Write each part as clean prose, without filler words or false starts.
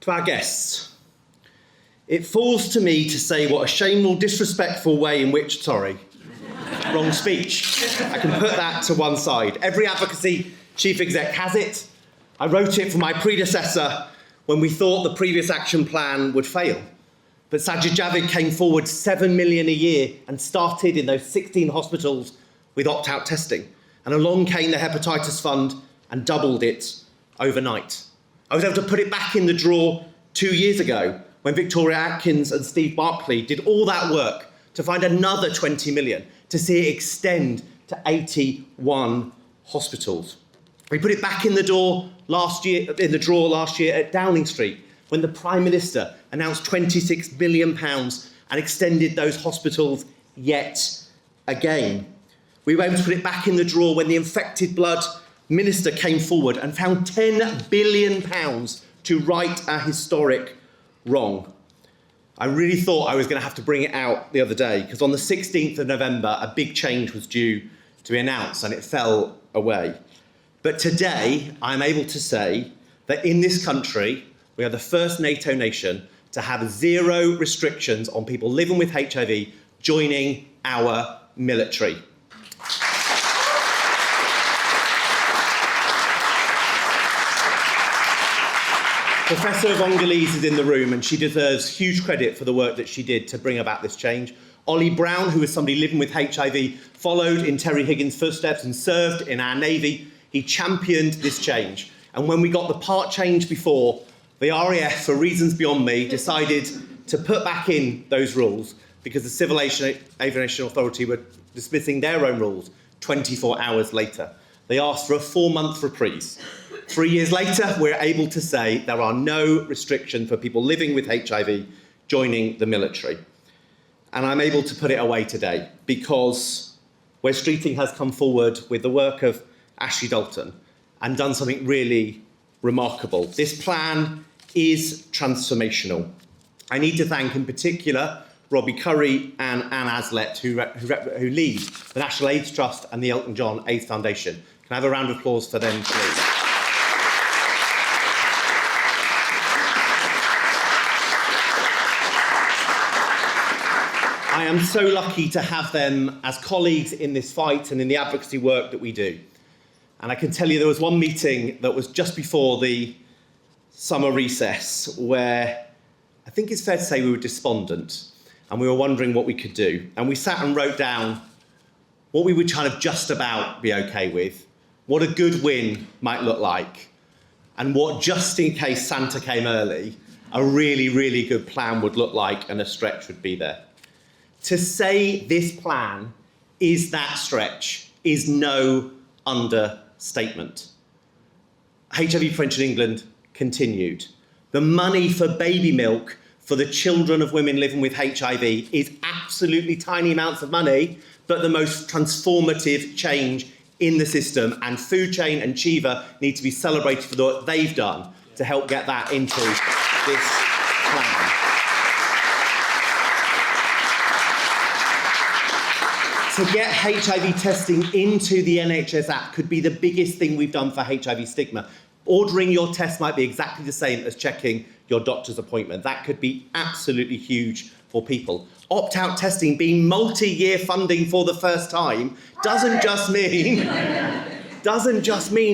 To our guests, it falls to me to say what a shameful, disrespectful way in which, wrong speech. I can put that to one side. Every advocacy chief exec has it. I wrote it for my predecessor when we thought the previous action plan would fail. But Sajid Javid came forward 7 million a year and started in those 16 hospitals with opt-out testing. And along came the Hepatitis Fund and doubled it overnight. I was able to put it back in the drawer 2 years ago when Victoria Atkins and Steve Barclay did all that work to find another 20 million to see it extend to 81 hospitals. We put it back in the drawer last year at Downing Street when the Prime Minister announced £26 million and extended those hospitals yet again. We were able to put it back in the drawer when the infected blood minister came forward and found £10 billion to right a historic wrong. I really thought I was going to have to bring it out the other day because on the 16th of November, a big change was due to be announced and it fell away. But today, I'm able to say that in this country, we are the first NATO nation to have 0 restrictions on people living with HIV joining our military. Professor Angell is in the room and she deserves huge credit for the work that she did to bring about this change. Ollie Brown, who is somebody living with HIV, followed in Terry Higgins' footsteps and served in our Navy. He championed this change. And when we got the part change before, the RAF, for reasons beyond me, decided to put back in those rules because the Civil Aviation Authority were dismissing their own rules 24 hours later. They asked for a 4-month reprise. 3 years later, we're able to say there are no restrictions for people living with HIV joining the military. And I'm able to put it away today because Wes Streeting has come forward with the work of Ashley Dalton and done something really remarkable. This plan is transformational. I need to thank in particular Robbie Curry and Anne Aslett, who lead the National AIDS Trust and the Elton John AIDS Foundation. Can I have a round of applause for them, please? I am so lucky to have them as colleagues in this fight and in the advocacy work that we do. And I can tell you there was one meeting that was just before the summer recess where I think it's fair to say we were despondent and we were wondering what we could do. And we sat and wrote down what we would kind of just about be okay with, what a good win might look like, and what, just in case Santa came early, a really, really good plan would look like and a stretch would be there. To say this plan is that stretch is no understatement. HIV prevention in England continued. The money for baby milk for the children of women living with HIV is absolutely tiny amounts of money, but the most transformative change in the system, and Food Chain and Chiva need to be celebrated for the work they've done to help get that into this plan. To get HIV testing into the NHS app could be the biggest thing we've done for HIV stigma. Ordering your test might be exactly the same as checking your doctor's appointment. That could be absolutely huge for people. Opt-out testing being multi-year funding for the first time doesn't just mean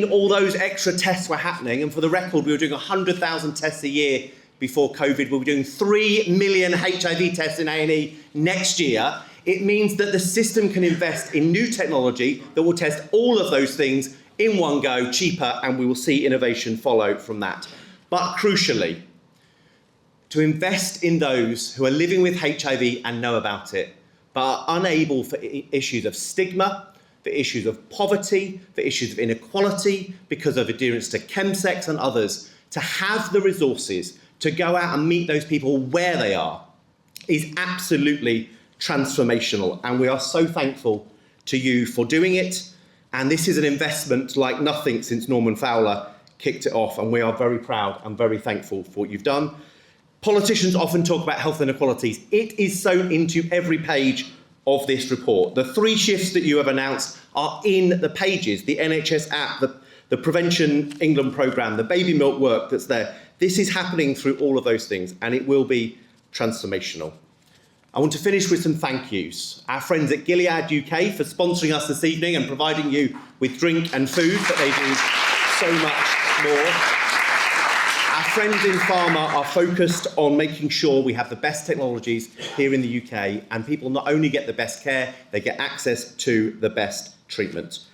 all those extra tests were happening. And for the record, we were doing 100,000 tests a year before COVID. We'll be doing 3 million HIV tests in A&E next year. It means that the system can invest in new technology that will test all of those things in one go, cheaper, and we will see innovation follow from that. But crucially, to invest in those who are living with HIV and know about it, but are unable for issues of stigma, for issues of poverty, for issues of inequality, because of adherence to chemsex and others, to have the resources to go out and meet those people where they are is absolutely transformational, and we are so thankful to you for doing it. And this is an investment like nothing since Norman Fowler kicked it off, and we are very proud and very thankful for what you've done. Politicians often talk about health inequalities. It is sewn into every page of this report. The 3 shifts that you have announced are in the pages, the NHS app, the Prevention England programme, the baby milk work that's there. This is happening through all of those things, and it will be transformational. I want to finish with some thank yous. Our friends at Gilead UK for sponsoring us this evening and providing you with drink and food, but they do so much more. Our friends in pharma are focused on making sure we have the best technologies here in the UK, and people not only get the best care, they get access to the best treatment.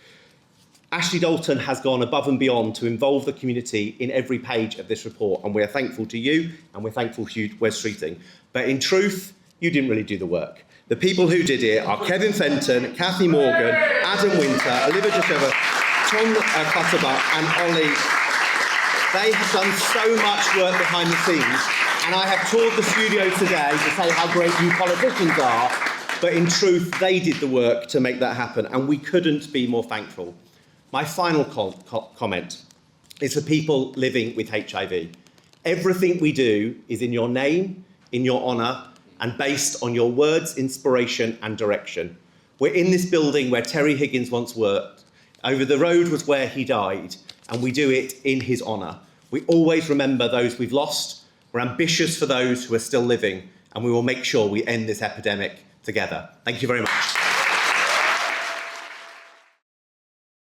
Ashley Dalton has gone above and beyond to involve the community in every page of this report, and we're thankful to you, and we're thankful to you, Wes Streeting. But in truth, you didn't really do the work. The people who did it are Kevin Fenton, Kathy Morgan, Adam Winter, Olivia Jasheva, Tom Clutterbuck and Ollie. They have done so much work behind the scenes, and I have toured the studio today to say how great you politicians are, but in truth, they did the work to make that happen, and we couldn't be more thankful. My final comment is for people living with HIV. Everything we do is in your name, in your honour, and based on your words, inspiration and direction. We're in this building where Terry Higgins once worked. Over the road was where he died, and we do it in his honour. We always remember those we've lost. We're ambitious for those who are still living, and we will make sure we end this epidemic together. Thank you very much.